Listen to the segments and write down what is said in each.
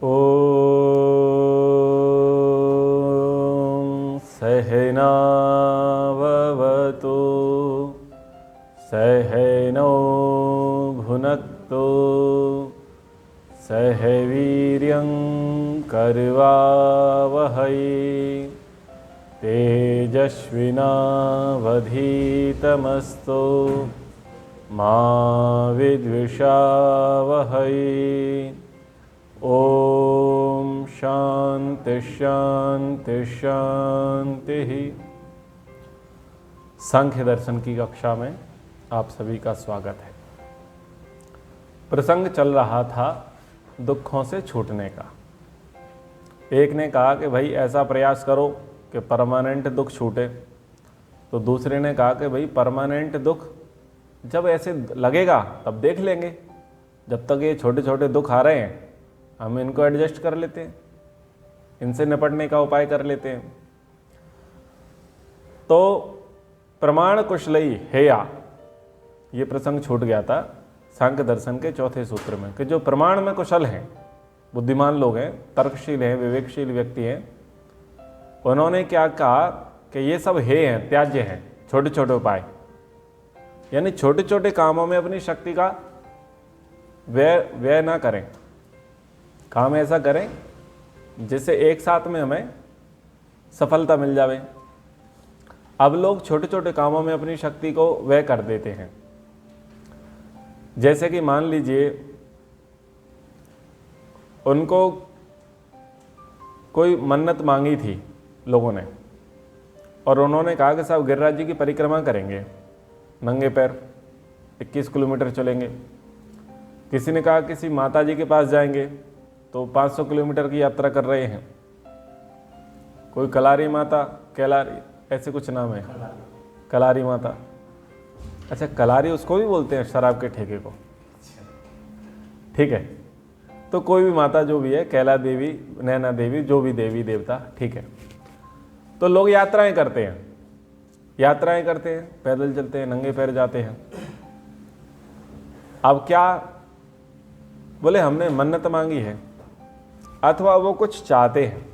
ॐ सहनाववतु सहनौ भुनक्तु सह वीर्यं करवावहै तेजस्विनावधीतमस्तु मा विद्विषावहै। ओम शांति शांति शांति। सांख्य दर्शन की कक्षा में आप सभी का स्वागत है। प्रसंग चल रहा था दुखों से छूटने का। एक ने कहा कि भाई ऐसा प्रयास करो कि परमानेंट दुख छूटे, तो दूसरे ने कहा कि भाई परमानेंट दुख जब ऐसे लगेगा तब देख लेंगे, जब तक ये छोटे छोटे दुख आ रहे हैं हम इनको एडजस्ट कर लेते हैं, इनसे निपटने का उपाय कर लेते हैं। तो प्रमाण कुशलई हेया, ये प्रसंग छूट गया था सांख्य दर्शन के चौथे सूत्र में, कि जो प्रमाण में कुशल हैं, बुद्धिमान लोग हैं, तर्कशील हैं, विवेकशील व्यक्ति हैं, उन्होंने क्या कहा कि ये सब हे हैं, त्याज्य हैं, छोटे छोटे उपाय, यानी छोटे छोटे कामों में अपनी शक्ति का व्यय ना करें। काम ऐसा करें जिससे एक साथ में हमें सफलता मिल जावे। अब लोग छोटे छोटे कामों में अपनी शक्ति को व्यय कर देते हैं। जैसे कि मान लीजिए उनको कोई मन्नत मांगी थी लोगों ने, और उन्होंने कहा कि साहब गिरिराज जी की परिक्रमा करेंगे नंगे पैर, 21 किलोमीटर चलेंगे। किसी ने कहा किसी माता जी के पास जाएंगे तो 500 किलोमीटर की यात्रा कर रहे हैं। कोई कलारी माता, कैलारी, ऐसे कुछ नाम है, कलारी माता। अच्छा, कलारी उसको भी बोलते हैं शराब के ठेके को, ठीक है। तो कोई भी माता जो भी है, कैला देवी, नैना देवी, जो भी देवी देवता, ठीक है। तो लोग यात्राएं करते हैं, पैदल चलते हैं, नंगे पैर जाते हैं। अब क्या बोले, हमने मन्नत मांगी है अथवा वो कुछ चाहते हैं,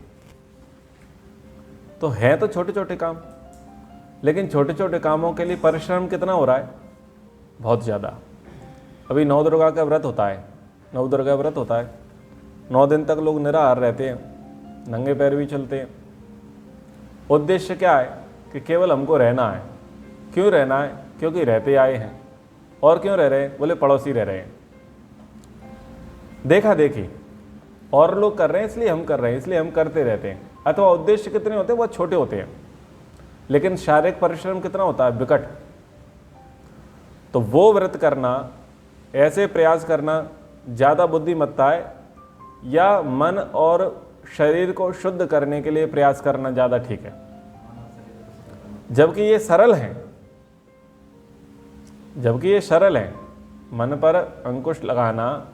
तो है तो छोटे छोटे काम, लेकिन छोटे छोटे कामों के लिए परिश्रम कितना हो रहा है, बहुत ज़्यादा। अभी नौ दुर्गा का व्रत होता है, 9 दिन तक लोग निराहार रहते हैं, नंगे पैर भी चलते हैं। उद्देश्य क्या है कि केवल हमको रहना है। क्यों रहना है? क्योंकि रहते आए हैं। और क्यों रह रहे हैं? बोले पड़ोसी रह रहे हैं, देखा देखी और लोग कर रहे हैं इसलिए हम कर रहे हैं, इसलिए हम करते रहते हैं। अथवा उद्देश्य कितने होते हैं, बहुत छोटे होते हैं, लेकिन शारीरिक परिश्रम कितना होता है, विकट। तो वो व्रत करना, ऐसे प्रयास करना ज़्यादा बुद्धिमत्ता है, या मन और शरीर को शुद्ध करने के लिए प्रयास करना ज़्यादा ठीक है? जबकि ये सरल है, मन पर अंकुश लगाना,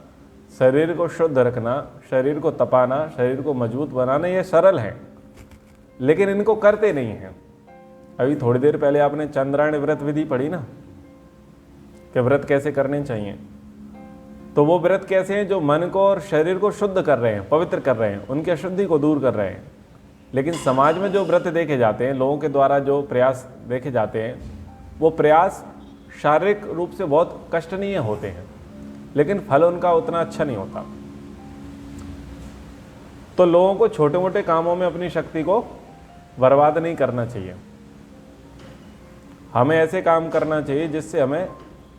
शरीर को शुद्ध रखना, शरीर को तपाना, शरीर को मजबूत बनाना, ये सरल है, लेकिन इनको करते नहीं हैं। अभी थोड़ी देर पहले आपने चंद्रायण व्रत विधि पढ़ी ना, कि व्रत कैसे करने चाहिए। तो वो व्रत कैसे हैं? जो मन को और शरीर को शुद्ध कर रहे हैं, पवित्र कर रहे हैं, उनकी अशुद्धि को दूर कर रहे हैं। लेकिन समाज में जो व्रत देखे जाते हैं, लोगों के द्वारा जो प्रयास देखे जाते हैं, वो प्रयास शारीरिक रूप से बहुत कष्टनीय होते हैं, लेकिन फल उनका उतना अच्छा नहीं होता। तो लोगों को छोटे मोटे कामों में अपनी शक्ति को बर्बाद नहीं करना चाहिए। हमें ऐसे काम करना चाहिए जिससे हमें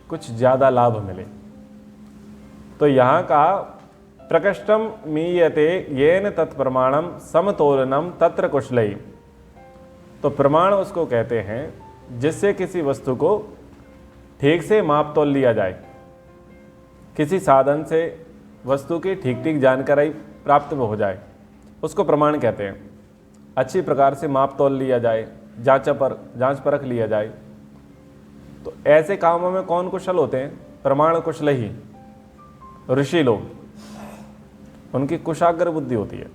कुछ ज़्यादा लाभ मिले। तो यहाँ कहा प्रकृष्टम मीयते येन तत्प्रमाणम समतोलनम तत्र कुशलई। तो प्रमाण उसको कहते हैं जिससे किसी वस्तु को ठीक से माप तोल लिया जाए, किसी साधन से वस्तु की ठीक ठीक जानकारी प्राप्त हो जाए, उसको प्रमाण कहते हैं। अच्छी प्रकार से माप तोल लिया जाए, जांच परख लिया जाए। तो ऐसे कामों में कौन कुशल होते हैं? प्रमाण कुशल ही ऋषि लोग। उनकी कुशाग्र बुद्धि होती है,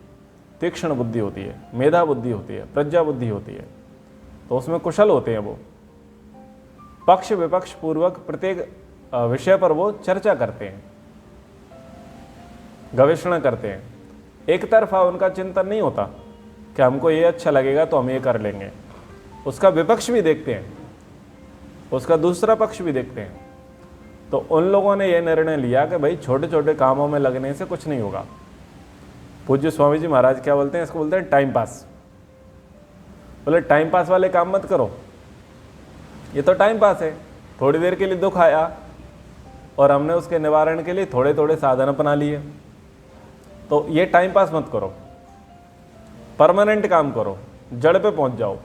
तीक्ष्ण बुद्धि होती है, मेधा बुद्धि होती है, प्रज्ञा बुद्धि होती है, तो उसमें कुशल होते हैं। वो पक्ष विपक्ष पूर्वक प्रत्येक विषय पर वो चर्चा करते हैं, गवेषणा करते हैं। एक तरफा उनका चिंतन नहीं होता कि हमको ये अच्छा लगेगा तो हम ये कर लेंगे। उसका विपक्ष भी देखते हैं, उसका दूसरा पक्ष भी देखते हैं। तो उन लोगों ने यह निर्णय लिया कि भाई छोटे छोटे कामों में लगने से कुछ नहीं होगा। पूज्य स्वामी जी महाराज क्या बोलते हैं, इसको बोलते हैं टाइम पास। बोले टाइम पास वाले काम मत करो, ये तो टाइम पास है, थोड़ी देर के लिए दुख आया और हमने उसके निवारण के लिए थोड़े थोड़े साधन अपना लिए, तो ये टाइम पास मत करो, परमानेंट काम करो, जड़ पे पहुंच जाओ।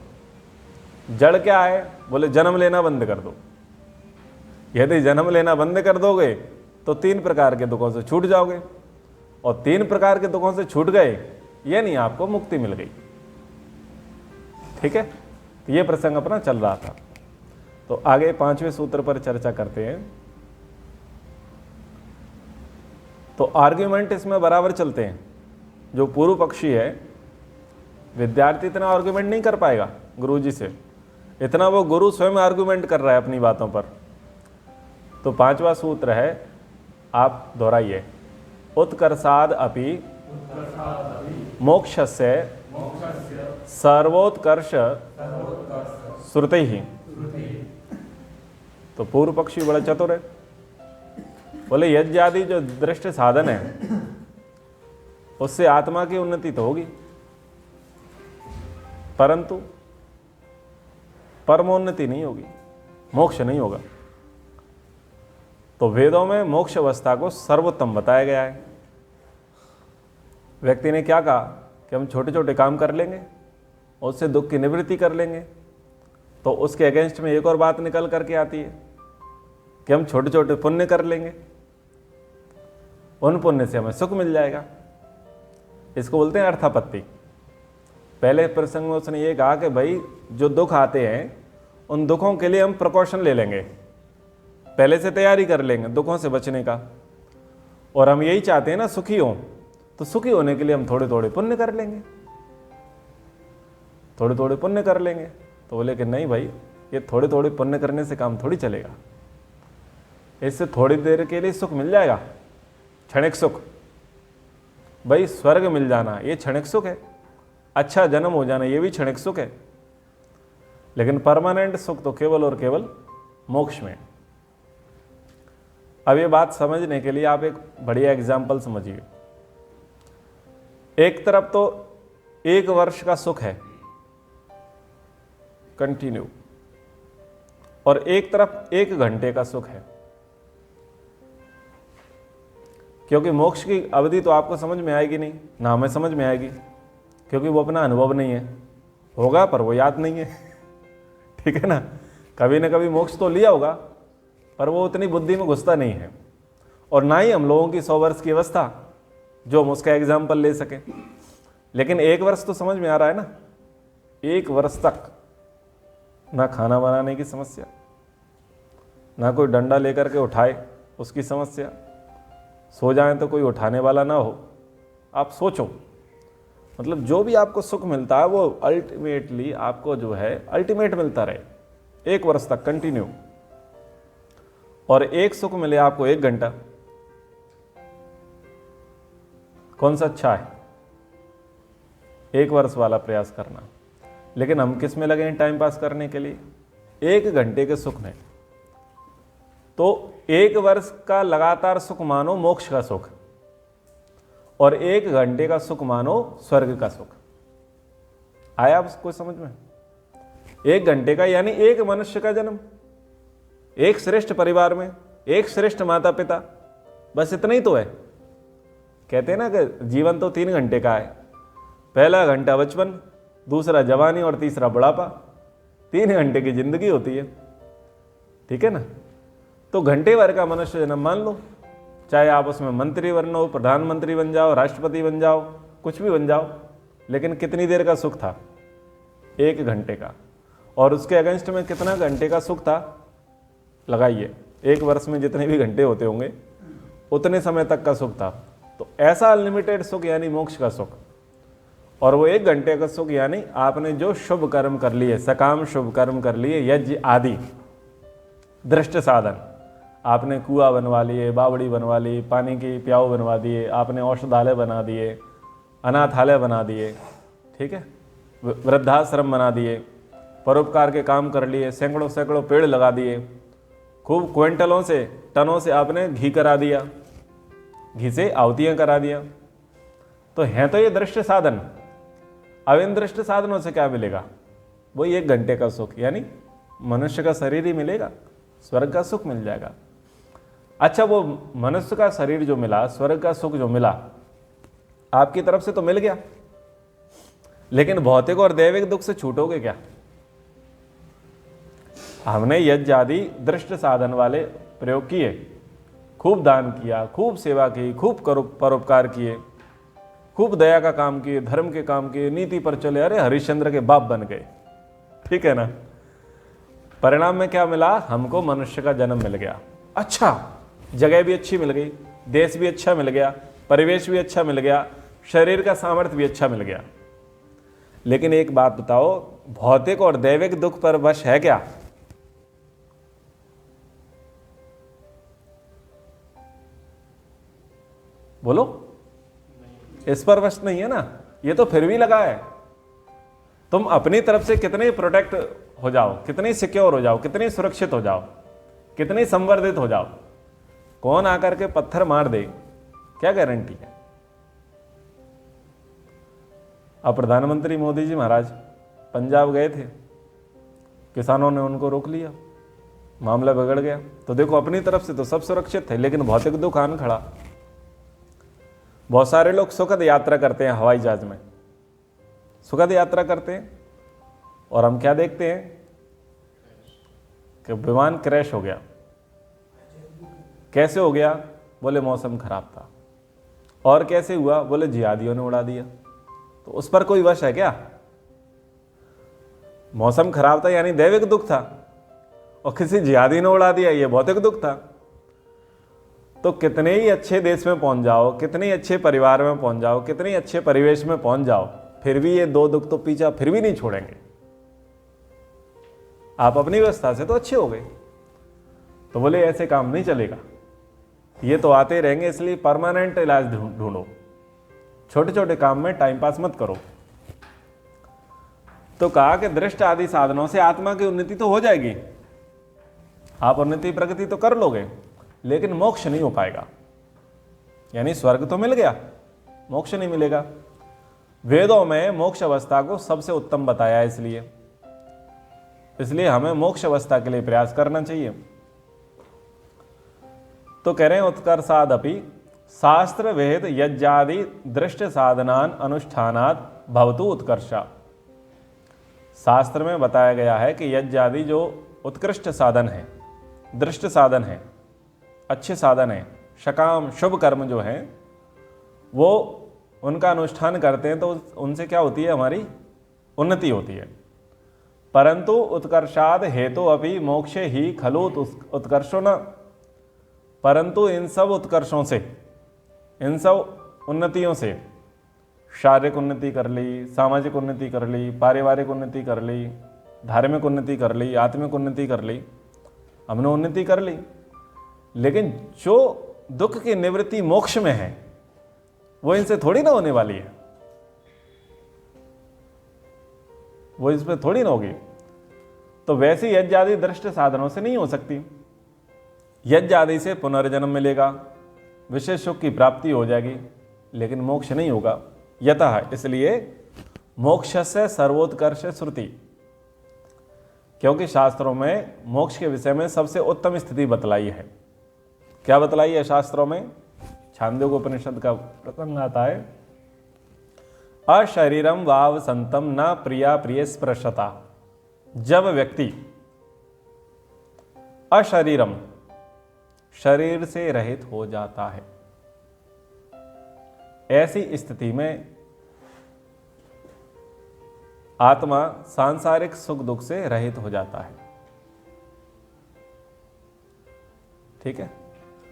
जड़ क्या है? बोले जन्म लेना बंद कर दो। यदि जन्म लेना बंद कर दोगे तो 3 प्रकार के दुखों से छूट जाओगे, और 3 प्रकार के दुखों से छूट गए ये नहीं आपको मुक्ति मिल गई। ठीक है, तो ये प्रसंग अपना चल रहा था। तो आगे 5वें सूत्र पर चर्चा करते हैं। तो आर्ग्यूमेंट इसमें बराबर चलते हैं। जो पूर्व पक्षी है, विद्यार्थी इतना आर्ग्यूमेंट नहीं कर पाएगा गुरुजी से, इतना वो गुरु स्वयं आर्ग्यूमेंट कर रहा है अपनी बातों पर। तो 5वां सूत्र है, आप दोहराइए। उत्कर्षाद अपि मोक्षस्य सर्वोत्कर्ष श्रुतिः। तो पूर्व पक्षी बड़ा चतुर है। बोले यज्ञ आदि जो दृष्ट साधन है उससे आत्मा की उन्नति तो होगी, परंतु परमोन्नति नहीं होगी, मोक्ष नहीं होगा। तो वेदों में मोक्ष अवस्था को सर्वोत्तम बताया गया है। व्यक्ति ने क्या कहा कि हम छोटे छोटे काम कर लेंगे, उससे दुख की निवृत्ति कर लेंगे, तो उसके अगेंस्ट में एक और बात निकल करके आती है कि हम छोटे छोटे पुण्य कर लेंगे, उन पुण्य से हमें सुख मिल जाएगा। इसको बोलते हैं अर्थापत्ति। पहले प्रसंग में उसने ये कहा कि भाई जो दुख आते हैं उन दुखों के लिए हम प्रिकॉशन ले लेंगे, पहले से तैयारी कर लेंगे दुखों से बचने का, और हम यही चाहते हैं ना सुखी हों, तो सुखी होने के लिए हम थोड़े थोड़े पुण्य कर लेंगे, थोड़े थोड़े पुण्य कर लेंगे। तो बोले कि नहीं भाई, ये थोड़े थोड़े पुण्य करने से काम थोड़ी चलेगा, इससे थोड़ी देर के लिए सुख मिल जाएगा, क्षणिक सुख। भाई स्वर्ग मिल जाना ये क्षणिक सुख है, अच्छा जन्म हो जाना ये भी क्षणिक सुख है, लेकिन परमानेंट सुख तो केवल और केवल मोक्ष में। अब ये बात समझने के लिए आप एक बढ़िया एग्जाम्पल समझिए। एक तरफ तो 1 वर्ष का सुख है कंटिन्यू, और एक तरफ 1 घंटे का सुख है। क्योंकि मोक्ष की अवधि तो आपको समझ में आएगी नहीं, ना हमें समझ में आएगी, क्योंकि वो अपना अनुभव नहीं है, होगा पर वो याद नहीं है। ठीक है ना, कभी ना कभी मोक्ष तो लिया होगा पर वो उतनी बुद्धि में घुसता नहीं है, और ना ही हम लोगों की 100 वर्ष की अवस्था जो हम उसका एग्जाम्पल ले सकें। लेकिन 1 वर्ष तो समझ में आ रहा है ना, 1 वर्ष तक ना खाना बनाने की समस्या, ना कोई डंडा लेकर के उठाए उसकी समस्या, सो जाएं तो कोई उठाने वाला ना हो। आप सोचो, मतलब जो भी आपको सुख मिलता है वो अल्टीमेटली आपको जो है अल्टीमेट मिलता रहे 1 वर्ष तक कंटिन्यू, और एक सुख मिले आपको 1 घंटा, कौन सा अच्छा है? 1 वर्ष वाला प्रयास करना। लेकिन हम किस में लगे हैं टाइम पास करने के लिए? 1 घंटे के सुख में। तो 1 वर्ष का लगातार सुख मानो मोक्ष का सुख, और 1 घंटे का सुख मानो स्वर्ग का सुख। आया आपको समझ में? 1 घंटे का यानी 1 मनुष्य का जन्म, 1 श्रेष्ठ परिवार में, 1 श्रेष्ठ माता पिता, बस इतना ही तो है। कहते हैं ना कि जीवन तो 3 घंटे का है, पहला घंटा बचपन, दूसरा जवानी और तीसरा बुढ़ापा। 3 घंटे की जिंदगी होती है, ठीक है ना। तो घंटे भर का मनुष्य जन्म मान लो, चाहे आप उसमें मंत्री बनो, प्रधानमंत्री बन जाओ, राष्ट्रपति बन जाओ, कुछ भी बन जाओ, लेकिन कितनी देर का सुख था? 1 घंटे का। और उसके अगेंस्ट में कितना घंटे का सुख था? लगाइए, 1 वर्ष में जितने भी घंटे होते होंगे उतने समय तक का सुख था। तो ऐसा अनलिमिटेड सुख यानी मोक्ष का सुख। और वो 1 घंटे का सुख यानी आपने जो शुभ कर्म कर लिए, सकाम शुभ कर्म कर लिए, यज्ञ आदि दृष्ट साधन, आपने कुआं बनवा लिए, बावड़ी बनवा ली, पानी की प्याऊ बनवा दिए, आपने औषधालय बना दिए, अनाथालय बना दिए, ठीक है, वृद्धाश्रम बना दिए, परोपकार के काम कर लिए, सैकड़ों सैकड़ों पेड़ लगा दिए, खूब क्विंटलों से टनों से आपने घी करा दिया, घी से आहुतियाँ करा दिया। तो हैं तो ये दृष्ट साधन। अब इन दृष्ट साधनों से क्या मिलेगा? वही 1 घंटे का सुख, यानी मनुष्य का शरीर ही मिलेगा, स्वर्ग का सुख मिल जाएगा। अच्छा, वो मनुष्य का शरीर जो मिला, स्वर्ग का सुख जो मिला, आपकी तरफ से तो मिल गया, लेकिन भौतिक और दैविक दुख से छूटोगे क्या? हमने यज्ञ आदि दृष्ट साधन वाले प्रयोग किए, खूब दान किया, खूब सेवा की, खूब परोपकार किए, खूब दया का काम किए, धर्म के काम किए, नीति पर चले, अरे हरिश्चंद्र के बाप बन गए, ठीक है ना। परिणाम में क्या मिला? हमको मनुष्य का जन्म मिल गया। अच्छा, जगह भी अच्छी मिल गई, देश भी अच्छा मिल गया, परिवेश भी अच्छा मिल गया, शरीर का सामर्थ्य भी अच्छा मिल गया। लेकिन एक बात बताओ, भौतिक और दैविक दुख पर वश है क्या? बोलो, इस पर वश नहीं है ना। ये तो फिर भी लगा है। तुम अपनी तरफ से कितने प्रोटेक्ट हो जाओ, कितने सिक्योर हो जाओ, कितने सुरक्षित हो जाओ, कितने संवर्धित हो जाओ, कौन आकर के पत्थर मार दे, क्या गारंटी है? अब प्रधानमंत्री मोदी जी महाराज पंजाब गए थे, किसानों ने उनको रोक लिया, मामला बिगड़ गया। तो देखो, अपनी तरफ से तो सब सुरक्षित थे, लेकिन भौतिक दुख आन खड़ा। बहुत सारे लोग सुखद यात्रा करते हैं, हवाई जहाज में सुखद यात्रा करते हैं, और हम क्या देखते हैं कि विमान क्रैश हो गया। कैसे हो गया? बोले मौसम खराब था। और कैसे हुआ? बोले जिहादियों ने उड़ा दिया। तो उस पर कोई वश है क्या? मौसम खराब था यानी दैविक दुख था, और किसी जिहादी ने उड़ा दिया, ये भौतिक दुख था। तो कितने ही अच्छे देश में पहुंच जाओ, कितने ही अच्छे परिवार में पहुंच जाओ, कितने ही अच्छे परिवेश में पहुंच जाओ, फिर भी ये 2 दुख तो पीछा फिर भी नहीं छोड़ेंगे। आप अपनी व्यवस्था से तो अच्छे हो गए। तो बोले ऐसे काम नहीं चलेगा, ये तो आते रहेंगे, इसलिए परमानेंट इलाज ढूंढो, छोटे छोटे काम में टाइम पास मत करो। तो कहा कि दृष्ट आदि साधनों से आत्मा की उन्नति तो हो जाएगी, आप उन्नति प्रगति तो कर लोगे, लेकिन मोक्ष नहीं हो पाएगा। यानी स्वर्ग तो मिल गया, मोक्ष नहीं मिलेगा। वेदों में मोक्ष अवस्था को सबसे उत्तम बताया है, इसलिए हमें मोक्ष अवस्था के लिए प्रयास करना चाहिए। तो कह रहे हैं उत्कर्षादपि शास्त्र वेद यज्ञादि दृष्ट साधनान अनुष्ठानात् भवतु उत्कर्षा। शास्त्र में बताया गया है कि यज्ञ आदि जो उत्कृष्ट साधन है, दृष्ट साधन है, अच्छे साधन है, सकाम शुभ कर्म जो है, वो उनका अनुष्ठान करते हैं तो उनसे क्या होती है? हमारी उन्नति होती है। परंतु उत्कर्षाद हेतु अभी मोक्षे ही खलु उत्कर्षो न। परंतु इन सब उत्कर्षों से, इन सब उन्नतियों से, शारीरिक उन्नति कर ली, सामाजिक उन्नति कर ली, पारिवारिक उन्नति कर ली, धार्मिक उन्नति कर ली, आत्मिक उन्नति कर ली, हमने उन्नति कर ली, लेकिन जो दुख की निवृत्ति मोक्ष में है वो इनसे थोड़ी ना होने वाली है, वो इस पर थोड़ी ना होगी। तो वैसे यज्ञ आदि दृष्ट साधनों से नहीं हो सकती। यज्ञ आदि से पुनर्जन्म मिलेगा, विशेष सुख की प्राप्ति हो जाएगी, लेकिन मोक्ष नहीं होगा यतः। इसलिए मोक्ष से सर्वोत्कर्ष श्रुति, क्योंकि शास्त्रों में मोक्ष के विषय में सबसे उत्तम स्थिति बतलाई है। क्या बतलाई है शास्त्रों में? छांदोग्य उपनिषद का प्रसंग आता है, अशरीरम वाव संतम न प्रिया प्रिय स्पृशता। जब व्यक्ति अशरीरम, शरीर से रहित हो जाता है, ऐसी स्थिति में आत्मा सांसारिक सुख दुख से रहित हो जाता है। ठीक है,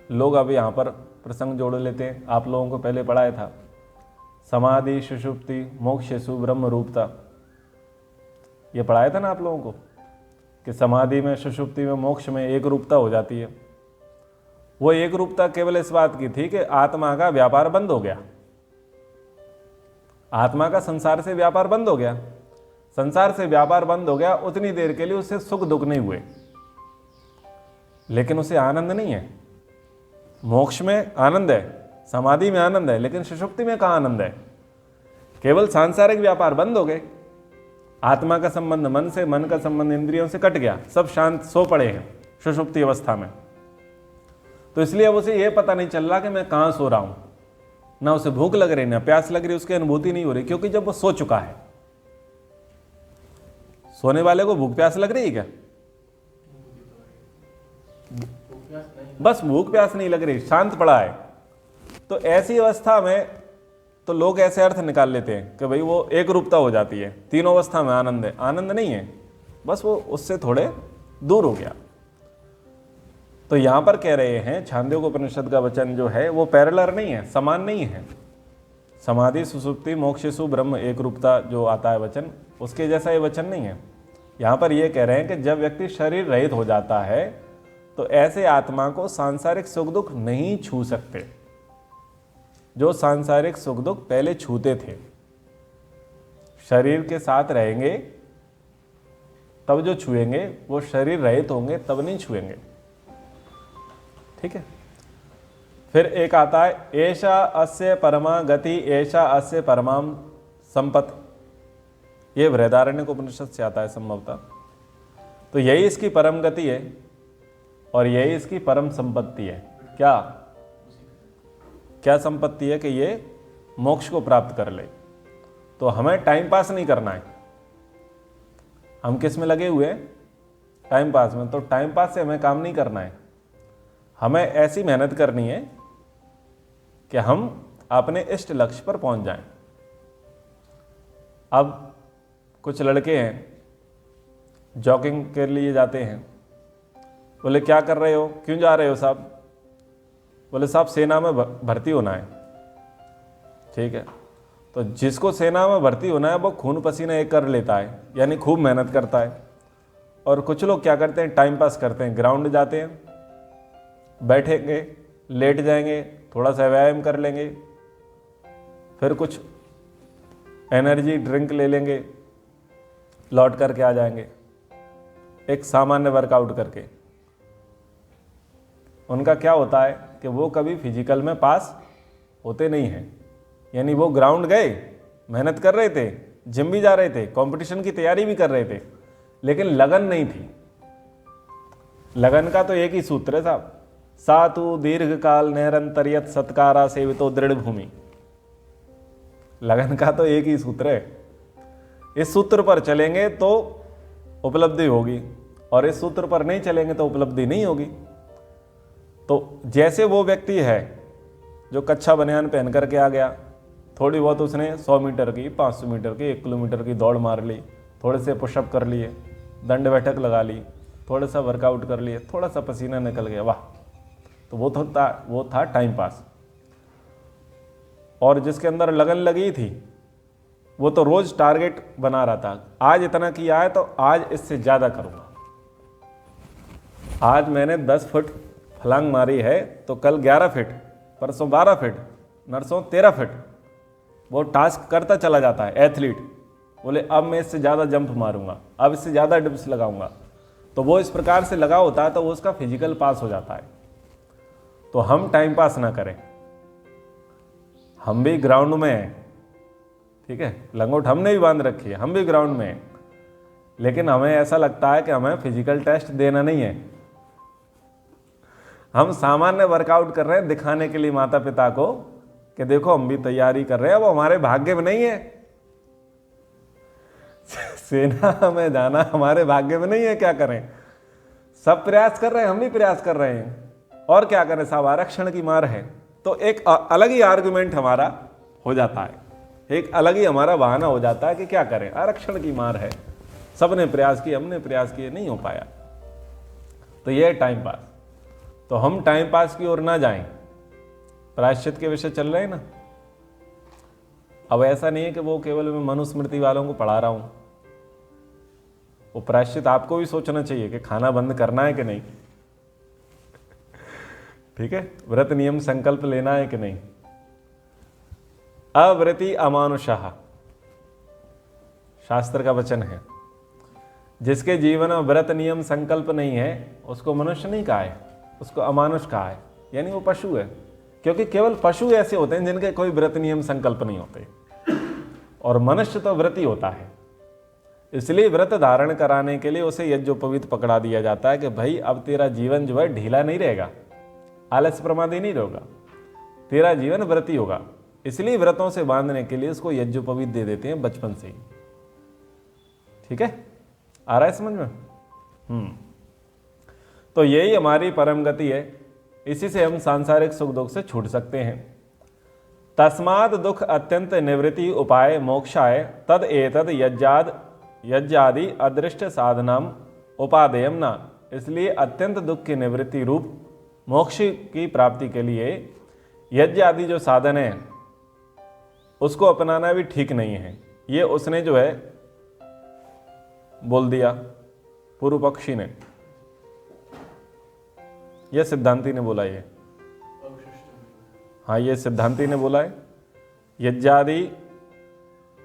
लोग अब यहां पर प्रसंग जोड़ लेते हैं। आप लोगों को पहले पढ़ाया था, समाधि सुषुप्ति मोक्षेषु ब्रह्म रूपता, ये पढ़ाया था ना आप लोगों को कि समाधि में, सुषुप्ति में, मोक्ष में एक रूपता हो जाती है। वो एक रूपता केवल इस बात की थी कि आत्मा का व्यापार बंद हो गया, आत्मा का संसार से व्यापार बंद हो गया, संसार से व्यापार बंद हो गया, उतनी देर के लिए उसे सुख दुख नहीं हुए, लेकिन उसे आनंद नहीं है। मोक्ष में आनंद है, समाधि में आनंद है, लेकिन सुषुप्ति में कहाँ आनंद है? केवल सांसारिक व्यापार बंद हो गए, आत्मा का संबंध मन से, मन का संबंध इंद्रियों से कट गया, सब शांत सो पड़े हैं सुषुप्ति अवस्था में। तो इसलिए अब उसे यह पता नहीं चल रहा कि मैं कहाँ सो रहा हूं, ना उसे भूख लग रही ना प्यास लग रही, उसकी अनुभूति नहीं हो रही, क्योंकि जब वो सो चुका है। सोने वाले को भूख प्यास लग रही है क्या? बस भूख प्यास नहीं लग रही, शांत पड़ा है। तो ऐसी अवस्था में तो लोग ऐसे अर्थ निकाल लेते हैं कि भाई वो एक रूपता हो जाती है, तीनों अवस्था में आनंद है। आनंद नहीं है, बस वो उससे थोड़े दूर हो गया। तो यहां पर कह रहे हैं छांदोग्योपनिषद का वचन जो है वो पैरेलल नहीं है, समान नहीं है। समाधि सुसुप्ति मोक्षेषु ब्रह्म एक रूपता जो आता है वचन, उसके जैसा ये वचन नहीं है। यहां पर ये कह रहे हैं कि जब व्यक्ति शरीर रहित हो जाता है तो ऐसे आत्मा को सांसारिक सुख दुख नहीं छू सकते। जो सांसारिक सुख दुख पहले छूते थे, शरीर के साथ रहेंगे तब जो छुएंगे, वो शरीर रहित होंगे तब नहीं छुएंगे। ठीक है। फिर एक आता है एषा अस्य परमा गति एषा अस्य परमाम संपत। ये बृहदारण्यक उपनिषद से आता है संभवतः। तो यही इसकी परम गति है और यही इसकी परम संपत्ति है। क्या क्या संपत्ति है? कि ये मोक्ष को प्राप्त कर ले। तो हमें टाइम पास नहीं करना है। हम किस में लगे हुए हैं? टाइम पास में। तो टाइम पास से हमें काम नहीं करना है, हमें ऐसी मेहनत करनी है कि हम अपने इष्ट लक्ष्य पर पहुंच जाएं। अब कुछ लड़के हैं जॉगिंग के लिए जाते हैं, बोले क्या कर रहे हो, क्यों जा रहे हो साहब? बोले साहब सेना में भर्ती होना है। ठीक है, तो जिसको सेना में भर्ती होना है वो खून पसीना एक कर लेता है, यानी खूब मेहनत करता है। और कुछ लोग क्या करते हैं, टाइम पास करते हैं, ग्राउंड जाते हैं, बैठेंगे, लेट जाएंगे, थोड़ा सा व्यायाम कर लेंगे, फिर कुछ एनर्जी ड्रिंक ले लेंगे, लौट करके आ जाएंगे एक सामान्य वर्कआउट करके। उनका क्या होता है कि वो कभी फिजिकल में पास होते नहीं हैं। यानी वो ग्राउंड गए, मेहनत कर रहे थे, जिम भी जा रहे थे, कंपटीशन की तैयारी भी कर रहे थे, लेकिन लगन नहीं थी। लगन का तो एक ही सूत्र है साहब, सातु दीर्घ काल निरंतरियत सत्कारा सेवितो दृढ़ भूमि। लगन का तो एक ही सूत्र है। इस सूत्र पर चलेंगे तो उपलब्धि होगी और इस सूत्र पर नहीं चलेंगे तो उपलब्धि नहीं होगी। तो जैसे वो व्यक्ति है जो कच्छा बनियान पहन करके आ गया, थोड़ी बहुत उसने 100 मीटर की, 500 मीटर की, 1 किलोमीटर की दौड़ मार ली, थोड़े से पुशअप कर लिए, दंड बैठक लगा ली, थोड़ा सा वर्कआउट कर लिए, थोड़ा सा पसीना निकल गया, वाह, तो वो था टाइम पास। और जिसके अंदर लगन लगी थी वो तो रोज टारगेट बना रहा था, आज इतना किया है तो आज इससे ज़्यादा करूँगा। आज मैंने 10 फुट फलांग मारी है तो कल 11 फीट, परसों 12 फीट, नरसों 13 फीट। वो टास्क करता चला जाता है एथलीट। बोले अब मैं इससे ज़्यादा जंप मारूंगा, अब इससे ज़्यादा डिप्स लगाऊंगा। तो वो इस प्रकार से लगा होता है तो वो उसका फिजिकल पास हो जाता है। तो हम टाइम पास ना करें, हम भी ग्राउंड में हैं। ठीक है, लंगोट हमने भी बांध रखी है, हम भी ग्राउंड में हैं, लेकिन हमें ऐसा लगता है कि हमें फिजिकल टेस्ट देना नहीं है। हम सामान्य वर्कआउट कर रहे हैं दिखाने के लिए माता पिता को कि देखो हम भी तैयारी कर रहे हैं। वो हमारे भाग्य में नहीं है। सेना में जाना हमारे भाग्य में नहीं है। क्या करें, सब प्रयास कर रहे हैं, हम भी प्रयास कर रहे हैं, और क्या करें साहब, आरक्षण की मार है। तो एक अलग ही आर्गुमेंट हमारा हो जाता है, एक अलग ही हमारा बहाना हो जाता है कि क्या करें, आरक्षण की मार है, सबने प्रयास किए, हमने प्रयास किए, नहीं हो पाया। तो ये टाइम पास। तो हम टाइम पास की ओर ना जाएं। प्रायश्चित के विषय चल रहे हैं ना। अब ऐसा नहीं है कि वो केवल मैं मनुस्मृति वालों को पढ़ा रहा हूं। वो प्रायश्चित आपको भी सोचना चाहिए कि खाना बंद करना है कि नहीं। ठीक है, व्रत नियम संकल्प लेना है कि नहीं। अव्रति अमानुषः, शास्त्र का वचन है। जिसके जीवन में व्रत नियम संकल्प नहीं है उसको मनुष्य नहीं कहा है, उसको अमानुष कहा है, यानी वो पशु है। क्योंकि केवल पशु ऐसे होते हैं जिनके कोई व्रत नियम संकल्प नहीं होते, और मनुष्य तो व्रती होता है। इसलिए व्रत धारण कराने के लिए उसे यज्ञोपवीत पकड़ा दिया जाता है कि भाई अब तेरा जीवन जो है ढीला नहीं रहेगा, आलस्य प्रमादी नहीं रहेगा, तेरा जीवन व्रती होगा। इसलिए व्रतों से बांधने के लिए उसको यज्ञोपवीत दे देते हैं बचपन से ही। ठीक है, आ रहा है समझ में? तो यही हमारी परम गति है, इसी से हम सांसारिक सुख दुख से छूट सकते हैं। तस्माद दुख अत्यंत निवृत्ति उपाय मोक्षाय तद एतद यज्ञादि अदृष्ट साधनम उपादेयम न। इसलिए अत्यंत दुख की निवृत्ति रूप मोक्ष की प्राप्ति के लिए यज्ञ आदि जो साधन है उसको अपनाना भी ठीक नहीं है। ये उसने जो है बोल दिया, पूर्व पक्षी ने, यह सिद्धांति ने बोला। ये हाँ, ये सिद्धांति ने बोला है यज्ञादि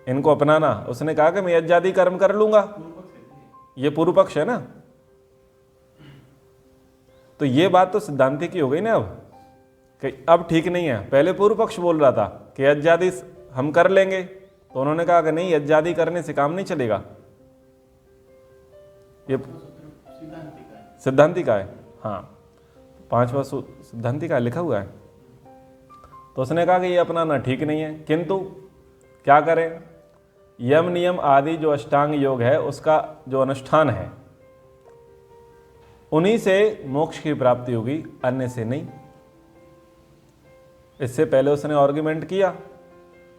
इनको अपनाना। उसने कहा कि मैं यज्ञादि कर्म कर लूंगा, ये पूर्व पक्ष है ना। तो ये बात तो सिद्धांति की हो गई ना अब, कि अब ठीक नहीं है। पहले पूर्व पक्ष बोल रहा था कि यज्ञादि हम कर लेंगे, तो उन्होंने कहा कि नहीं, यज्ञादि करने से काम नहीं चलेगा। ये सिद्धांति का है, हाँ, 5वां सिद्धांति का लिखा हुआ है। तो उसने कहा कि ये अपनाना ठीक नहीं है, किंतु क्या करें, यम नियम आदि जो अष्टांग योग है उसका जो अनुष्ठान है उन्हीं से मोक्ष की प्राप्ति होगी, अन्य से नहीं। इससे पहले उसने आर्गुमेंट किया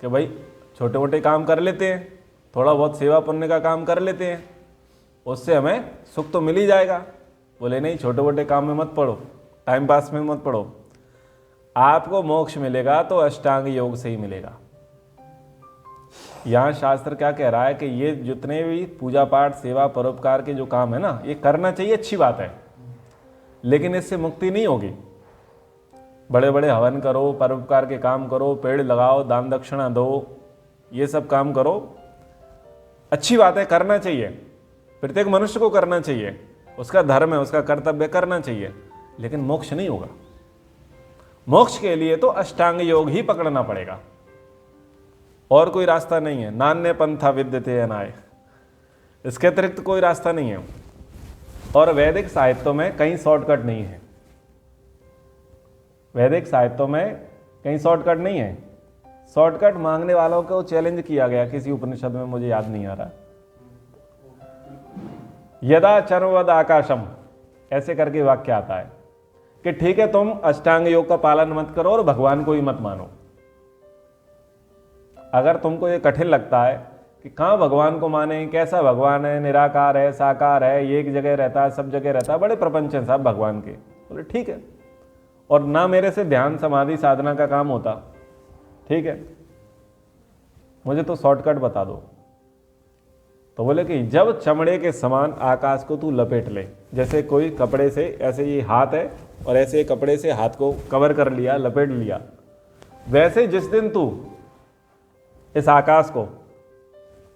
कि भाई छोटे मोटे काम कर लेते हैं, थोड़ा बहुत सेवा पुण्य का काम कर लेते हैं, उससे हमें सुख तो मिल ही जाएगा। बोले नहीं, छोटे मोटे काम में मत पड़ो, टाइम पास में मत पड़ो, आपको मोक्ष मिलेगा तो अष्टांग योग से ही मिलेगा। यहाँ शास्त्र क्या कह रहा है कि ये जितने भी पूजा पाठ सेवा परोपकार के जो काम है ना, ये करना चाहिए, अच्छी बात है, लेकिन इससे मुक्ति नहीं होगी। बड़े बड़े हवन करो, परोपकार के काम करो, पेड़ लगाओ, दान दक्षिणा दो, ये सब काम करो, अच्छी बात है, करना चाहिए, प्रत्येक मनुष्य को करना चाहिए, उसका धर्म है, उसका कर्तव्य करना चाहिए, लेकिन मोक्ष नहीं होगा। मोक्ष के लिए तो अष्टांग योग ही पकड़ना पड़ेगा, और कोई रास्ता नहीं है। नान्य पंथा विद्यते अनाय, इसके अतिरिक्त कोई रास्ता नहीं है। और वैदिक साहित्यों में कहीं शॉर्टकट नहीं है, वैदिक साहित्यों में कहीं शॉर्टकट नहीं है। शॉर्टकट मांगने वालों को चैलेंज किया गया किसी उपनिषद में, मुझे याद नहीं आ रहा, यदा चर्वद आकाशम, ऐसे करके वाक्य आता है कि ठीक है तुम अष्टांग योग का पालन मत करो और भगवान को ही मत मानो। अगर तुमको ये कठिन लगता है कि कहाँ भगवान को माने, कैसा भगवान है, निराकार है, साकार है, ये एक जगह रहता है, सब जगह रहता है, बड़े प्रपंच हैं साहब भगवान के, बोले ठीक है, और ना मेरे से ध्यान समाधि साधना का काम होता, ठीक है, मुझे तो शॉर्टकट बता दो। तो बोले कि जब चमड़े के समान आकाश को तू लपेट ले, जैसे कोई कपड़े से, ऐसे ये हाथ है और ऐसे कपड़े से हाथ को कवर कर लिया, लपेट लिया, वैसे जिस दिन तू इस आकाश को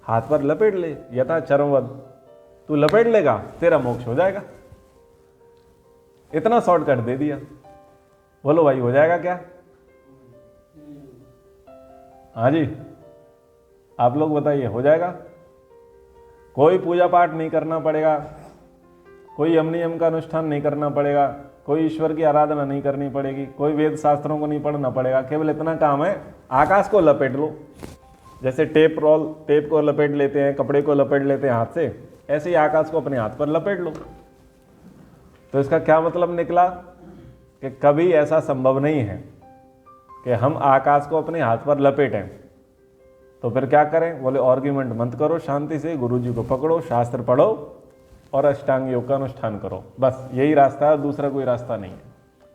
हाथ पर लपेट ले, यथा चरमवद, तू लपेट लेगा, तेरा मोक्ष हो जाएगा। इतना शॉर्टकट दे दिया। बोलो भाई, हो जाएगा क्या? हाँ जी, आप लोग बताइए, हो जाएगा? कोई पूजा पाठ नहीं करना पड़ेगा, कोई यम नियम का अनुष्ठान नहीं करना पड़ेगा, कोई ईश्वर की आराधना नहीं करनी पड़ेगी, कोई वेद शास्त्रों को नहीं पढ़ना पड़ेगा, केवल इतना काम है, आकाश को लपेट लो। जैसे टेप को लपेट लेते हैं, कपड़े को लपेट लेते हैं हाथ से, ऐसे ही आकाश को अपने हाथ पर लपेट लो। तो इसका क्या मतलब निकला कि कभी ऐसा संभव नहीं है कि हम आकाश को अपने हाथ पर लपेटें। तो फिर क्या करें? बोले आर्ग्यूमेंट मत करो, शांति से गुरुजी को पकड़ो, शास्त्र पढ़ो और अष्टांग योग का अनुष्ठान करो, बस यही रास्ता है, दूसरा कोई रास्ता नहीं है।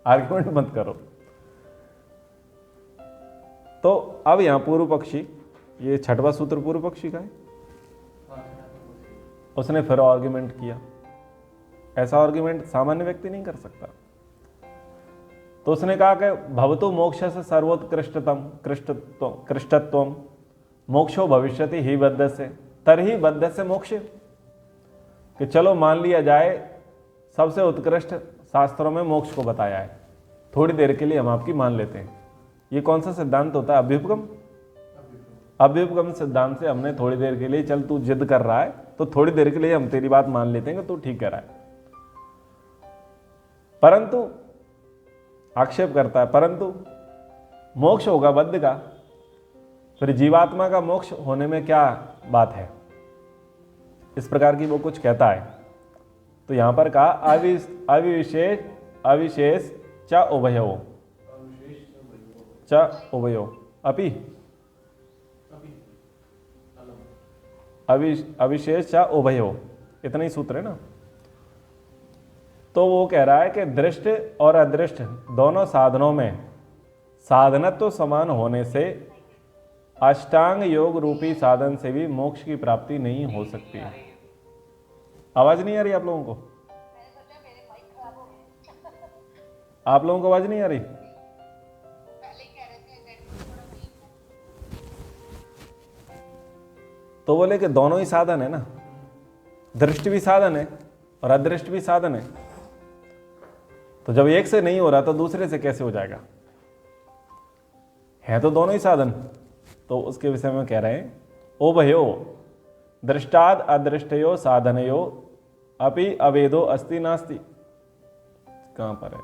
आर्ग्यूमेंट मत करो। तो अब यहां पूर्व पक्षी, ये 6वां सूत्र पूर्व पक्षी का है, उसने फिर आर्ग्यूमेंट किया। ऐसा आर्ग्यूमेंट सामान्य व्यक्ति नहीं कर सकता। तो उसने कहा कि भवतु मोक्ष से सर्वोत्कृष्टतम कृष्टत्वम मोक्षो भविष्यति ही बद्ध से तरही बद्ध से मोक्ष, कि चलो मान लिया जाए सबसे उत्कृष्ट शास्त्रों में मोक्ष को बताया है, थोड़ी देर के लिए हम आपकी मान लेते हैं। ये कौन सा सिद्धांत होता है? अभ्युपगम। अभ्युपगम सिद्धांत से हमने थोड़ी देर के लिए, चल तू जिद कर रहा है तो थोड़ी देर के लिए हम तेरी बात मान लेते हैं कि तू ठीक कह रहा है, परंतु आक्षेप करता है परंतु मोक्ष होगा बद्ध का, फिर जीवात्मा का मोक्ष होने में क्या बात है? इस प्रकार की वो कुछ कहता है। तो यहां पर कहा अविशेष च उभयो, च उभयो अपि अविशेष च उभयो, इतना ही सूत्र है ना। तो वो कह रहा है कि दृष्ट और अदृष्ट दोनों साधनों में साधनत्व तो समान होने से अष्टांग योग रूपी साधन से भी मोक्ष की प्राप्ति नहीं हो सकती है। आवाज नहीं आ रही आप लोगों को? आप लोगों को आवाज नहीं आ रही? तो बोले कि दोनों ही साधन है ना, दृष्टि भी साधन है और अदृष्ट भी साधन है। तो जब एक से नहीं हो रहा तो दूसरे से कैसे हो जाएगा? है तो दोनों ही साधन। तो उसके विषय में कह रहे हैं उभयो दृष्टाद अदृष्टयो साधनयो अपि अवेदो अस्ति नास्ति। कहां पर है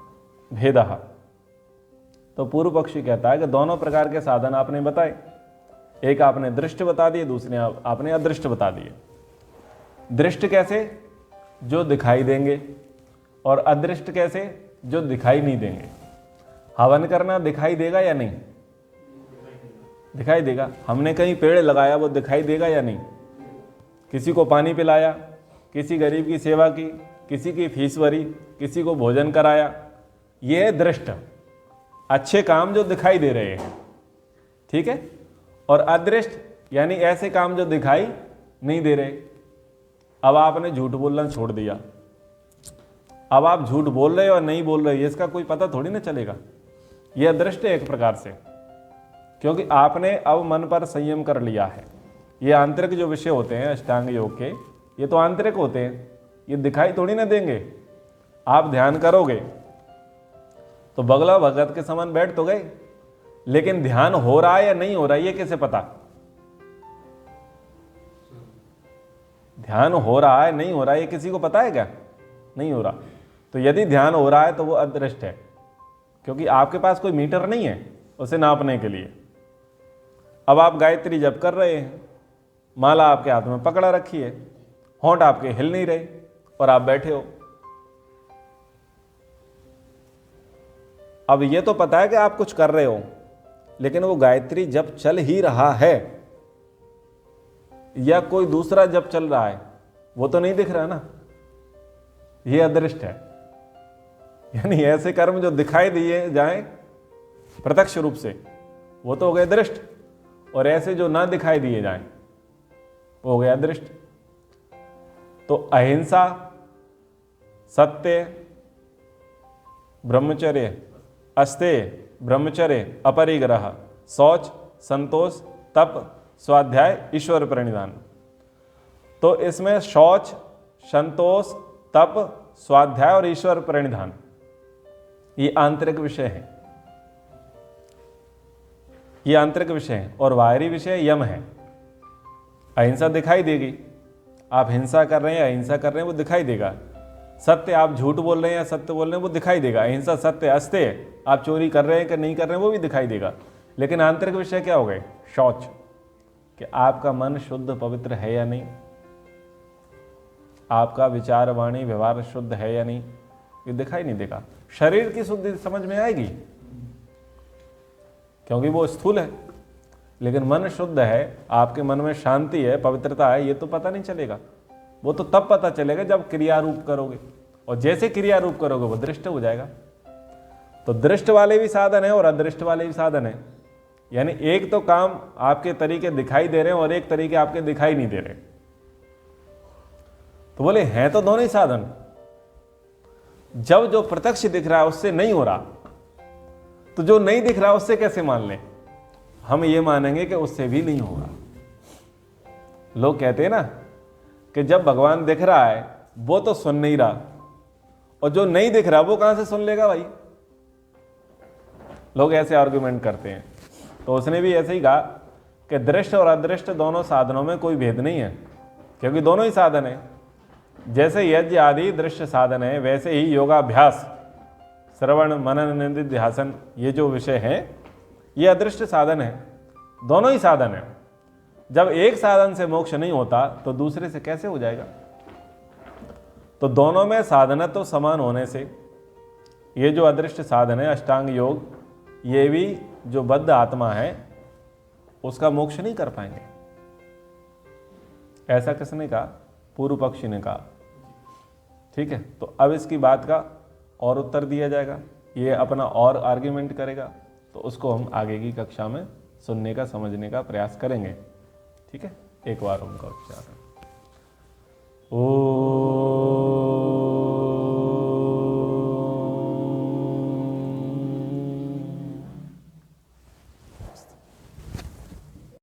भेदः? तो पूर्व पक्षी कहता है कि दोनों प्रकार के साधन आपने बताए, एक आपने दृष्ट बता दिए, दूसरे आपने अदृष्ट बता दिए। दृष्ट कैसे? जो दिखाई देंगे, और अदृष्ट कैसे? जो दिखाई नहीं देंगे। हवन करना दिखाई देगा या नहीं? दिखाई देगा। हमने कहीं पेड़ लगाया, वो दिखाई देगा या नहीं? किसी को पानी पिलाया, किसी गरीब की सेवा की, किसी की फीस भरी, किसी को भोजन कराया, ये है दृष्ट, अच्छे काम जो दिखाई दे रहे हैं, ठीक है। और अदृष्ट यानी ऐसे काम जो दिखाई नहीं दे रहे। अब आपने झूठ बोलना छोड़ दिया, अब आप झूठ बोल रहे हो और नहीं बोल रहे हो, इसका कोई पता थोड़ी ना चलेगा। यह अदृष्ट है एक प्रकार से, क्योंकि आपने अब मन पर संयम कर लिया है। ये आंतरिक जो विषय होते हैं अष्टांग योग के, ये तो आंतरिक होते हैं, ये दिखाई थोड़ी ना देंगे। आप ध्यान करोगे तो बगला भगत के समान बैठ तो गए, लेकिन ध्यान हो रहा है या नहीं हो रहा है ये कैसे पता? ध्यान हो रहा है नहीं हो रहा है ये किसी को पता है क्या? नहीं हो रहा। तो यदि ध्यान हो रहा है तो वो अदृष्ट है, क्योंकि आपके पास कोई मीटर नहीं है उसे नापने के लिए। अब आप गायत्री जप कर रहे हैं, माला आपके हाथ में पकड़ा रखी है, होंठ आपके हिल नहीं रहे और आप बैठे हो। अब ये तो पता है कि आप कुछ कर रहे हो, लेकिन वो गायत्री जप चल ही रहा है या कोई दूसरा जप चल रहा है वो तो नहीं दिख रहा ना, ये अदृष्ट है। यानी ऐसे कर्म जो दिखाई दिए जाएं प्रत्यक्ष रूप से वो तो हो गए दृष्ट, और ऐसे जो ना दिखाई दिए जाएं वो हो गया दृष्ट। तो अहिंसा, सत्य, ब्रह्मचर्य, अस्तेय, ब्रह्मचर्य, अपरिग्रह, शौच, संतोष, तप, स्वाध्याय, ईश्वर प्रणिधान। तो इसमें शौच, संतोष, तप, स्वाध्याय और ईश्वर प्रणिधान ये आंतरिक विषय है, ये आंतरिक विषय है। और बाहरी विषय यम है। अहिंसा दिखाई देगी, आप हिंसा कर रहे हैं अहिंसा कर रहे हैं वो दिखाई देगा। सत्य, आप झूठ बोल रहे हैं या सत्य बोल रहे हैं वो दिखाई देगा। अहिंसा सत्य। अस्तेय, आप चोरी कर रहे हैं कि नहीं कर रहे हैं वो भी दिखाई देगा। लेकिन आंतरिक विषय क्या हो गए? शौच, कि आपका मन शुद्ध पवित्र है या नहीं, आपका विचार वाणी व्यवहार शुद्ध है या नहीं, ये दिखाई नहीं देगा। शरीर की शुद्धि समझ में आएगी क्योंकि वो स्थूल है, लेकिन मन शुद्ध है, आपके मन में शांति है, पवित्रता है, ये तो पता नहीं चलेगा। वो तो तब पता चलेगा जब क्रिया रूप करोगे, और जैसे क्रिया रूप करोगे वो दृष्ट हो जाएगा। तो दृष्ट वाले भी साधन है और अदृष्ट वाले भी साधन है। यानी एक तो काम आपके तरीके दिखाई दे रहे हैं और एक तरीके आपके दिखाई नहीं दे रहे। तो बोले हैं तो दोनों ही साधन। जब जो प्रत्यक्ष दिख रहा है उससे नहीं हो रहा, तो जो नहीं दिख रहा उससे कैसे मान लें? हम ये मानेंगे कि उससे भी नहीं होगा। लोग कहते हैं ना कि जब भगवान दिख रहा है वो तो सुन नहीं रहा, और जो नहीं दिख रहा वो कहां से सुन लेगा भाई? लोग ऐसे आर्गुमेंट करते हैं। तो उसने भी ऐसे ही कहा कि दृष्ट और अदृष्ट दोनों साधनों में कोई भेद नहीं है, क्योंकि दोनों ही साधन है। जैसे यज्ञ आदि दृश्य साधन है, वैसे ही योगाभ्यास, श्रवण मनन निधिध्यासन, ये जो विषय है ये अदृश्य साधन है। दोनों ही साधन है। जब एक साधन से मोक्ष नहीं होता तो दूसरे से कैसे हो जाएगा? तो दोनों में साधनत्व तो समान होने से ये जो अदृश्य साधन है अष्टांग योग, ये भी जो बद्ध आत्मा है उसका मोक्ष नहीं कर पाएंगे। ऐसा किसने कहा? पूर्व पक्षी ने कहा। ठीक है, तो अब इसकी बात का और उत्तर दिया जाएगा, ये अपना और आर्ग्यूमेंट करेगा, तो उसको हम आगे की कक्षा में सुनने का समझने का प्रयास करेंगे। ठीक है, एक बार उनका उच्चारण। ओ